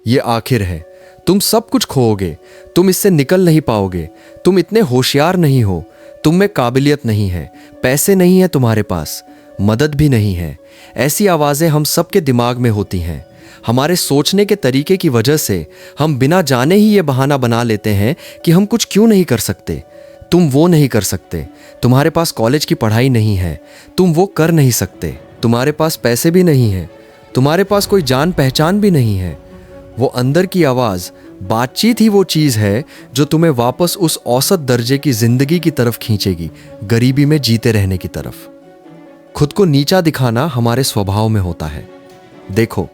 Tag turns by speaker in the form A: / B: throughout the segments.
A: ये आखिर है, तुम सब कुछ खोओगे, तुम इससे निकल नहीं पाओगे, तुम इतने होशियार नहीं हो, तुम में काबिलियत नहीं है, पैसे नहीं है तुम्हारे पास, मदद भी नहीं है। ऐसी आवाज़ें हम सबके दिमाग में होती हैं। हमारे सोचने के तरीके की वजह से हम बिना जाने ही ये बहाना बना लेते हैं कि हम कुछ क्यों नहीं कर सकते। तुम वो नहीं कर सकते, तुम्हारे पास कॉलेज की पढ़ाई नहीं है, तुम वो कर नहीं सकते, तुम्हारे पास पैसे भी नहीं है, तुम्हारे पास कोई जान पहचान भी नहीं है। वो अंदर की आवाज़, बातचीत ही वो चीज़ है जो तुम्हें वापस उस औसत दर्जे की जिंदगी की तरफ खींचेगी, गरीबी में जीते रहने की तरफ। खुद को नीचा दिखाना हमारे स्वभाव में होता है। देखो,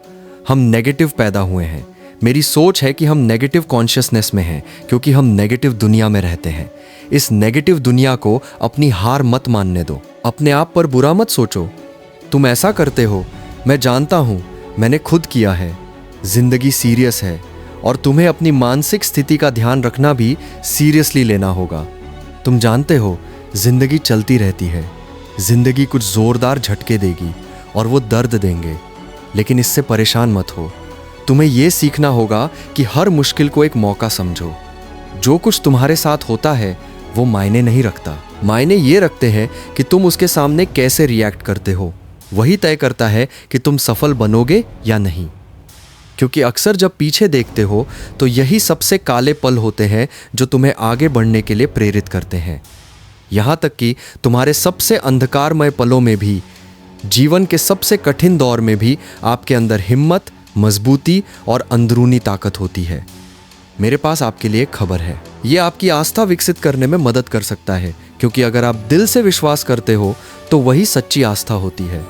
A: हम नेगेटिव पैदा हुए हैं। मेरी सोच है कि हम नेगेटिव कॉन्शियसनेस में हैं क्योंकि हम नेगेटिव दुनिया में रहते हैं। इस नेगेटिव दुनिया को अपनी हार मत मानने दो। अपने आप पर बुरा मत सोचो। तुम ऐसा करते हो, मैं जानता हूं, मैंने खुद किया है। जिंदगी सीरियस है और तुम्हें अपनी मानसिक स्थिति का ध्यान रखना भी सीरियसली लेना होगा। तुम जानते हो, जिंदगी चलती रहती है। जिंदगी कुछ जोरदार झटके देगी और वो दर्द देंगे, लेकिन इससे परेशान मत हो। तुम्हें यह सीखना होगा कि हर मुश्किल को एक मौका समझो। जो कुछ तुम्हारे साथ होता है वो मायने नहीं रखता। मायने ये रखते हैं कि तुम उसके सामने कैसे रिएक्ट करते हो। वही तय करता है कि तुम सफल बनोगे या नहीं। क्योंकि अक्सर जब पीछे देखते हो तो यही सबसे काले पल होते हैं जो तुम्हें आगे बढ़ने के लिए प्रेरित करते हैं। यहाँ तक कि तुम्हारे सबसे अंधकारमय पलों में भी, जीवन के सबसे कठिन दौर में भी आपके अंदर हिम्मत, मजबूती और अंदरूनी ताकत होती है। मेरे पास आपके लिए एक खबर है। ये आपकी आस्था विकसित करने में मदद कर सकता है, क्योंकि अगर आप दिल से विश्वास करते हो तो वही सच्ची आस्था होती है।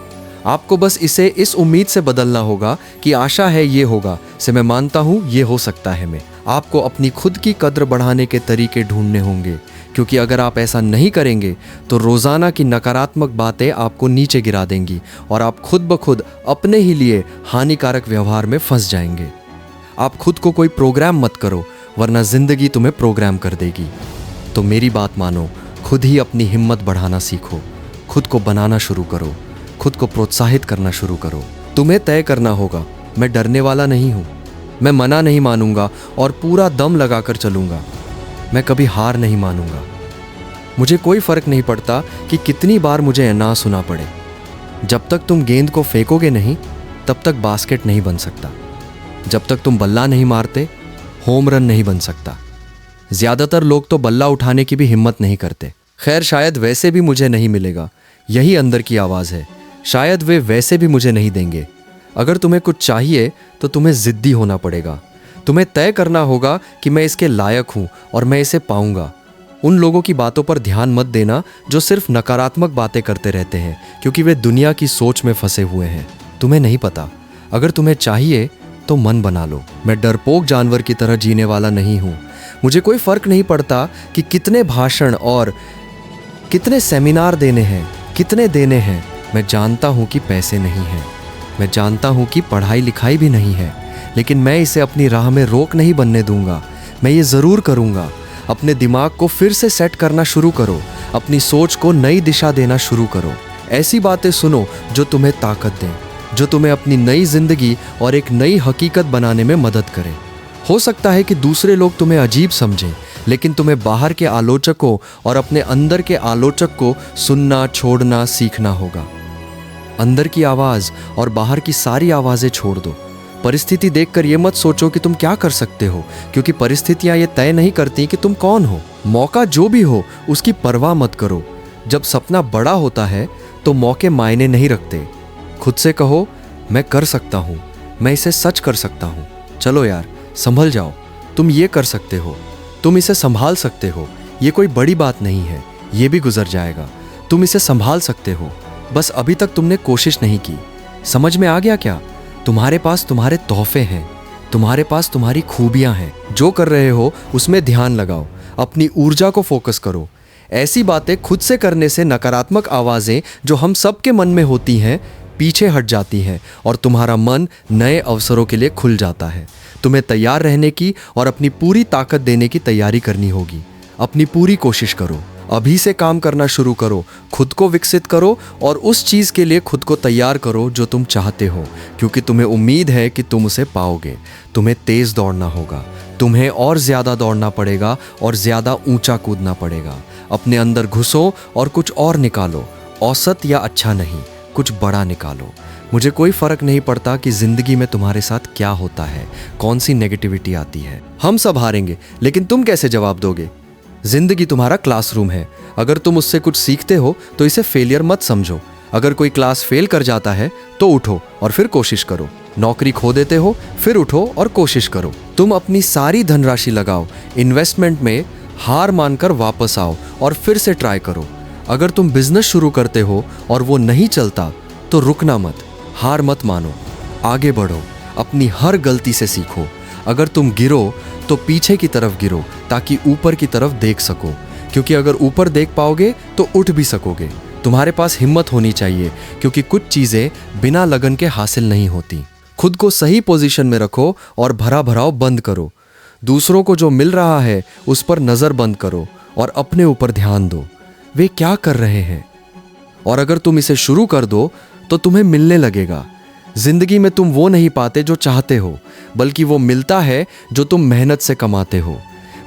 A: आपको बस इसे इस उम्मीद से बदलना होगा कि आशा है ये होगा, से मैं मानता हूँ ये हो सकता है मैं। आपको अपनी खुद की कद्र बढ़ाने के तरीके ढूंढने होंगे, क्योंकि अगर आप ऐसा नहीं करेंगे तो रोज़ाना की नकारात्मक बातें आपको नीचे गिरा देंगी और आप खुद ब खुद अपने ही लिए हानिकारक व्यवहार में फंस जाएंगे। आप खुद को कोई प्रोग्राम मत करो, वरना जिंदगी तुम्हें प्रोग्राम कर देगी। तो मेरी बात मानो, खुद ही अपनी हिम्मत बढ़ाना सीखो, खुद को बनाना शुरू करो, खुद को प्रोत्साहित करना शुरू करो। तुम्हें तय करना होगा, मैं डरने वाला नहीं हूँ, मैं मना नहीं मानूंगा और पूरा दम लगाकर चलूंगा। मैं कभी हार नहीं मानूंगा। मुझे कोई फर्क नहीं पड़ता कि कितनी बार मुझे ना सुना पड़े। जब तक तुम गेंद को फेंकोगे नहीं, तब तक बास्केट नहीं बन सकता। जब तक तुम बल्ला नहीं मारते, होम रन नहीं बन सकता। ज्यादातर लोग तो बल्ला उठाने की भी हिम्मत नहीं करते। खैर, शायद वैसे भी मुझे नहीं मिलेगा। यही अंदर की आवाज़ है। शायद वे वैसे भी मुझे नहीं देंगे। अगर तुम्हें कुछ चाहिए तो तुम्हें जिद्दी होना पड़ेगा। तुम्हें तय करना होगा कि मैं इसके लायक हूं और मैं इसे पाऊंगा। उन लोगों की बातों पर ध्यान मत देना जो सिर्फ नकारात्मक बातें करते रहते हैं, क्योंकि वे दुनिया की सोच में फंसे हुए हैं। तुम्हें नहीं पता। अगर तुम्हें चाहिए तो मन बना लो। मैं डरपोक जानवर की तरह जीने वाला नहीं हूं। मुझे कोई फर्क नहीं पड़ता कि कितने भाषण और कितने सेमिनार देने हैं, कितने देने हैं। मैं जानता हूं कि पैसे नहीं हैं, मैं जानता हूं कि पढ़ाई लिखाई भी नहीं है, लेकिन मैं इसे अपनी राह में रोक नहीं बनने दूंगा। मैं ये ज़रूर करूंगा। अपने दिमाग को फिर से सेट करना शुरू करो, अपनी सोच को नई दिशा देना शुरू करो। ऐसी बातें सुनो जो तुम्हें ताकत दें, जो तुम्हें अपनी नई जिंदगी और एक नई हकीकत बनाने में मदद करें। हो सकता है कि दूसरे लोग तुम्हें अजीब समझें, लेकिन तुम्हें बाहर के आलोचकों और अपने अंदर के आलोचक को सुनना छोड़ना सीखना होगा। अंदर की आवाज़ और बाहर की सारी आवाज़ें छोड़ दो। परिस्थिति देखकर ये मत सोचो कि तुम क्या कर सकते हो, क्योंकि परिस्थितियां ये तय नहीं करती कि तुम कौन हो। मौका जो भी हो उसकी परवाह मत करो। जब सपना बड़ा होता है तो मौके मायने नहीं रखते। खुद से कहो, मैं कर सकता हूँ, मैं इसे सच कर सकता हूँ। चलो यार, संभल जाओ। तुम ये कर सकते हो, तुम इसे संभाल सकते हो। ये कोई बड़ी बात नहीं है, ये भी गुजर जाएगा। तुम इसे संभाल सकते हो, बस अभी तक तुमने कोशिश नहीं की। समझ में आ गया क्या? तुम्हारे पास तुम्हारे तोहफे हैं, तुम्हारे पास तुम्हारी खूबियां हैं। जो कर रहे हो उसमें ध्यान लगाओ, अपनी ऊर्जा को फोकस करो। ऐसी बातें खुद से करने से नकारात्मक आवाज़ें जो हम सबके मन में होती हैं पीछे हट जाती हैं और तुम्हारा मन नए अवसरों के लिए खुल जाता है। तुम्हें तैयार रहने की और अपनी पूरी ताकत देने की तैयारी करनी होगी। अपनी पूरी कोशिश करो, अभी से काम करना शुरू करो, खुद को विकसित करो और उस चीज़ के लिए खुद को तैयार करो जो तुम चाहते हो, क्योंकि तुम्हें उम्मीद है कि तुम उसे पाओगे। तुम्हें तेज़ दौड़ना होगा, तुम्हें और ज़्यादा दौड़ना पड़ेगा और ज़्यादा ऊंचा कूदना पड़ेगा। अपने अंदर घुसो और कुछ और निकालो, औसत या अच्छा नहीं, कुछ बड़ा निकालो। मुझे कोई फ़र्क नहीं पड़ता कि ज़िंदगी में तुम्हारे साथ क्या होता है, कौन सी नेगेटिविटी आती है। हम सब हारेंगे, लेकिन तुम कैसे जवाब दोगे? जिंदगी तुम्हारा क्लासरूम है। अगर तुम उससे कुछ सीखते हो तो इसे फेलियर मत समझो। अगर कोई क्लास फेल कर जाता है तो उठो और फिर कोशिश करो। नौकरी खो देते हो, फिर उठो और कोशिश करो। तुम अपनी सारी धनराशि लगाओ इन्वेस्टमेंट में, हार मानकर वापस आओ और फिर से ट्राई करो। अगर तुम बिजनेस शुरू करते हो और वो नहीं चलता तो रुकना मत, हार मत मानो, आगे बढ़ो, अपनी हर गलती से सीखो। अगर तुम गिरो तो पीछे की तरफ गिरो ताकि ऊपर की तरफ देख सको, क्योंकि अगर ऊपर देख पाओगे तो उठ भी सकोगे। तुम्हारे पास हिम्मत होनी चाहिए, क्योंकि कुछ चीज़ें बिना लगन के हासिल नहीं होती। खुद को सही पोजीशन में रखो और भरा भराव बंद करो। दूसरों को जो मिल रहा है उस पर नज़र बंद करो और अपने ऊपर ध्यान दो, वे क्या कर रहे हैं। और अगर तुम इसे शुरू कर दो तो तुम्हें मिलने लगेगा। जिंदगी में तुम वो नहीं पाते जो चाहते हो, बल्कि वो मिलता है जो तुम मेहनत से कमाते हो।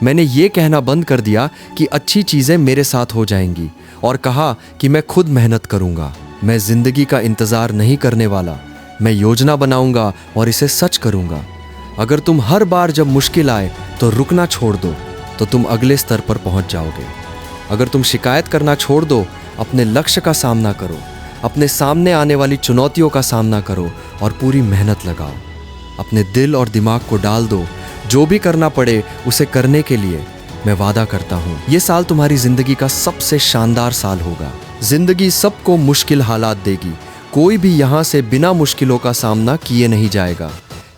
A: मैंने ये कहना बंद कर दिया कि अच्छी चीज़ें मेरे साथ हो जाएंगी और कहा कि मैं खुद मेहनत करूँगा। मैं जिंदगी का इंतज़ार नहीं करने वाला, मैं योजना बनाऊँगा और इसे सच करूँगा। अगर तुम हर बार जब मुश्किल आए तो रुकना छोड़ दो तो तुम अगले स्तर पर पहुँच जाओगे। अगर तुम शिकायत करना छोड़ दो, अपने लक्ष्य का सामना करो, अपने सामने आने वाली चुनौतियों का सामना करो और पूरी मेहनत लगाओ। अपने दिल और दिमाग को डाल दो, जो भी करना पड़े उसे करने के लिए। मैं वादा करता हूँ ये साल तुम्हारी जिंदगी का सबसे शानदार साल होगा। जिंदगी सबको मुश्किल हालात देगी, कोई भी यहाँ से बिना मुश्किलों का सामना किए नहीं जाएगा।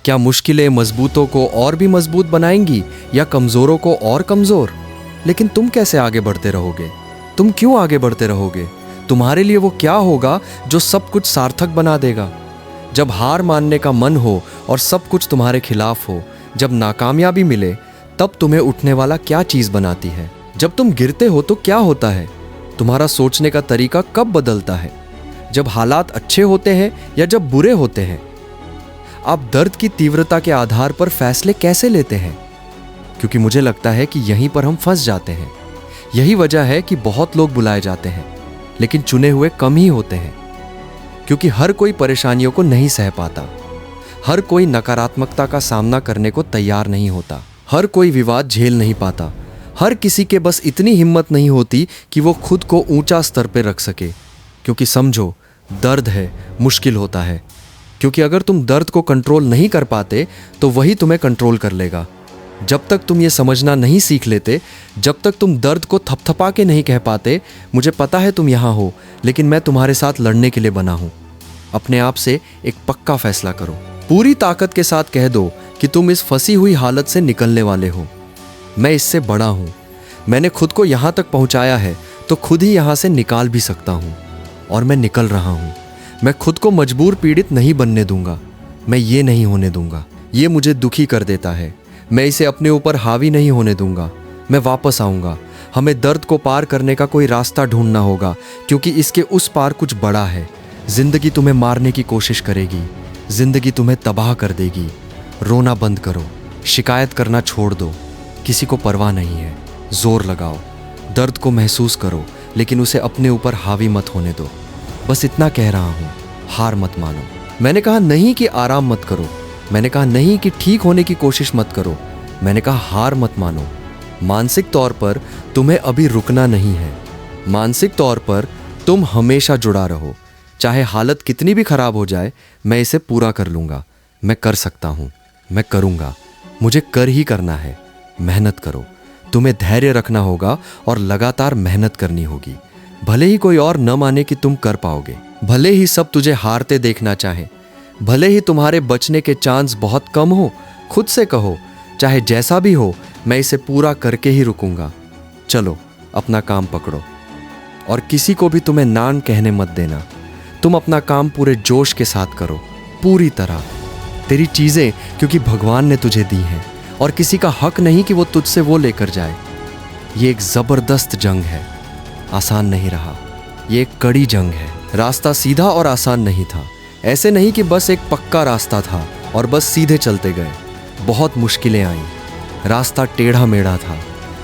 A: क्या मुश्किलें मजबूतों को और भी मजबूत बनाएंगी या कमज़ोरों को और कमज़ोर? लेकिन तुम कैसे आगे बढ़ते रहोगे? तुम क्यों आगे बढ़ते रहोगे? तुम्हारे लिए वो क्या होगा जो सब कुछ सार्थक बना देगा? जब हार मानने का मन हो और सब कुछ तुम्हारे खिलाफ हो, जब नाकामयाबी मिले, तब तुम्हें उठने वाला क्या चीज़ बनाती है? जब तुम गिरते हो तो क्या होता है? तुम्हारा सोचने का तरीका कब बदलता है? जब हालात अच्छे होते हैं या जब बुरे होते हैं? आप दर्द की तीव्रता के आधार पर फैसले कैसे लेते हैं? क्योंकि मुझे लगता है कि यहीं पर हम फंस जाते हैं। यही वजह है कि बहुत लोग बुलाए जाते हैं, लेकिन चुने हुए कम ही होते हैं। क्योंकि हर कोई परेशानियों को नहीं सह पाता, हर कोई नकारात्मकता का सामना करने को तैयार नहीं होता, हर कोई विवाद झेल नहीं पाता, हर किसी के बस इतनी हिम्मत नहीं होती कि वो खुद को ऊंचा स्तर पर रख सके। क्योंकि समझो, दर्द है, मुश्किल होता है। क्योंकि अगर तुम दर्द को कंट्रोल नहीं कर पाते तो वही तुम्हें कंट्रोल कर लेगा। जब तक तुम ये समझना नहीं सीख लेते, जब तक तुम दर्द को थपथपा के नहीं कह पाते, मुझे पता है तुम यहाँ हो, लेकिन मैं तुम्हारे साथ लड़ने के लिए बना हूँ। अपने आप से एक पक्का फैसला करो, पूरी ताकत के साथ कह दो कि तुम इस फंसी हुई हालत से निकलने वाले हो। मैं इससे बड़ा हूँ, मैंने खुद को यहाँ तक पहुँचाया है तो खुद ही यहाँ से निकाल भी सकता हूँ, और मैं निकल रहा हूँ। मैं खुद को मजबूर पीड़ित नहीं बनने दूंगा, मैं ये नहीं होने दूंगा। ये मुझे दुखी कर देता है, मैं इसे अपने ऊपर हावी नहीं होने दूंगा। मैं वापस आऊंगा। हमें दर्द को पार करने का कोई रास्ता ढूंढना होगा, क्योंकि इसके उस पार कुछ बड़ा है। जिंदगी तुम्हें मारने की कोशिश करेगी, जिंदगी तुम्हें तबाह कर देगी। रोना बंद करो, शिकायत करना छोड़ दो, किसी को परवाह नहीं है। जोर लगाओ, दर्द को महसूस करो, लेकिन उसे अपने ऊपर हावी मत होने दो। बस इतना कह रहा हूँ, हार मत मानो। मैंने कहा नहीं कि आराम मत करो, मैंने कहा नहीं कि ठीक होने की कोशिश मत करो, मैंने कहा हार मत मानो। मानसिक तौर पर तुम्हें अभी रुकना नहीं है, मानसिक तौर पर तुम हमेशा जुड़ा रहो। चाहे हालत कितनी भी खराब हो जाए, मैं इसे पूरा कर लूँगा। मैं कर सकता हूँ, मैं करूँगा, मुझे कर ही करना है। मेहनत करो, तुम्हें धैर्य रखना होगा और लगातार मेहनत करनी होगी। भले ही कोई और न माने कि तुम कर पाओगे, भले ही सब तुझे हारते देखना चाहे, भले ही तुम्हारे बचने के चांस बहुत कम हो, खुद से कहो चाहे जैसा भी हो, मैं इसे पूरा करके ही रुकूंगा। चलो अपना काम पकड़ो, और किसी को भी तुम्हें नान कहने मत देना। तुम अपना काम पूरे जोश के साथ करो, पूरी तरह। तेरी चीज़ें क्योंकि भगवान ने तुझे दी हैं, और किसी का हक नहीं कि वो तुझसे वो लेकर जाए। ये एक ज़बरदस्त जंग है, आसान नहीं रहा। ये एक कड़ी जंग है। रास्ता सीधा और आसान नहीं था। ऐसे नहीं कि बस एक पक्का रास्ता था और बस सीधे चलते गए। बहुत मुश्किलें आईं। रास्ता टेढ़ा मेढ़ा था,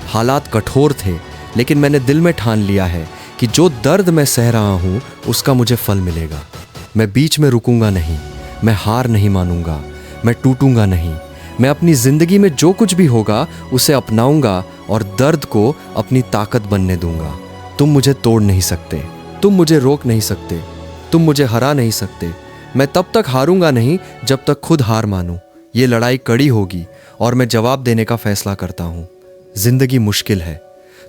A: हालात कठोर थे, लेकिन मैंने दिल में ठान लिया है कि जो दर्द मैं सह रहा हूँ उसका मुझे फल मिलेगा। मैं बीच में रुकूंगा नहीं, मैं हार नहीं मानूंगा, मैं टूटूंगा नहीं। मैं अपनी जिंदगी में जो कुछ भी होगा उसे अपनाऊंगा और दर्द को अपनी ताकत बनने दूंगा। तुम मुझे तोड़ नहीं सकते, तुम मुझे रोक नहीं सकते, तुम मुझे हरा नहीं सकते। मैं तब तक हारूंगा नहीं जब तक खुद हार मानूं। ये लड़ाई कड़ी होगी और मैं जवाब देने का फैसला करता हूं। जिंदगी मुश्किल है।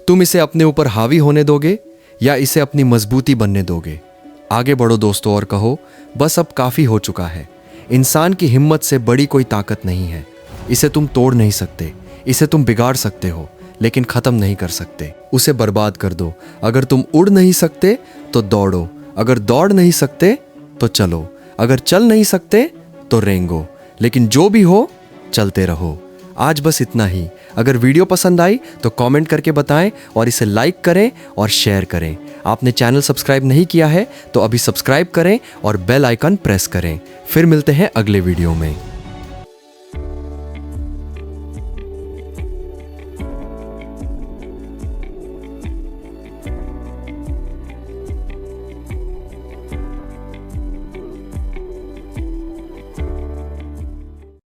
A: तुम इसे अपने ऊपर हावी होने दोगे या इसे अपनी मजबूती बनने दोगे? आगे बढ़ो दोस्तों और कहो, बस अब काफी हो चुका है। इंसान की हिम्मत से बड़ी कोई ताकत नहीं है। इसे तुम तोड़ नहीं सकते, इसे तुम बिगाड़ सकते हो लेकिन खत्म नहीं कर सकते। उसे बर्बाद कर दो। अगर तुम उड़ नहीं सकते तो दौड़ो, अगर दौड़ नहीं सकते तो चलो, अगर चल नहीं सकते तो रेंगो, लेकिन जो भी हो चलते रहो। आज बस इतना ही। अगर वीडियो पसंद आई तो कमेंट करके बताएं और इसे लाइक करें और शेयर करें। आपने चैनल सब्सक्राइब नहीं किया है तो अभी सब्सक्राइब करें और बेल आइकन प्रेस करें। फिर मिलते हैं अगले वीडियो में।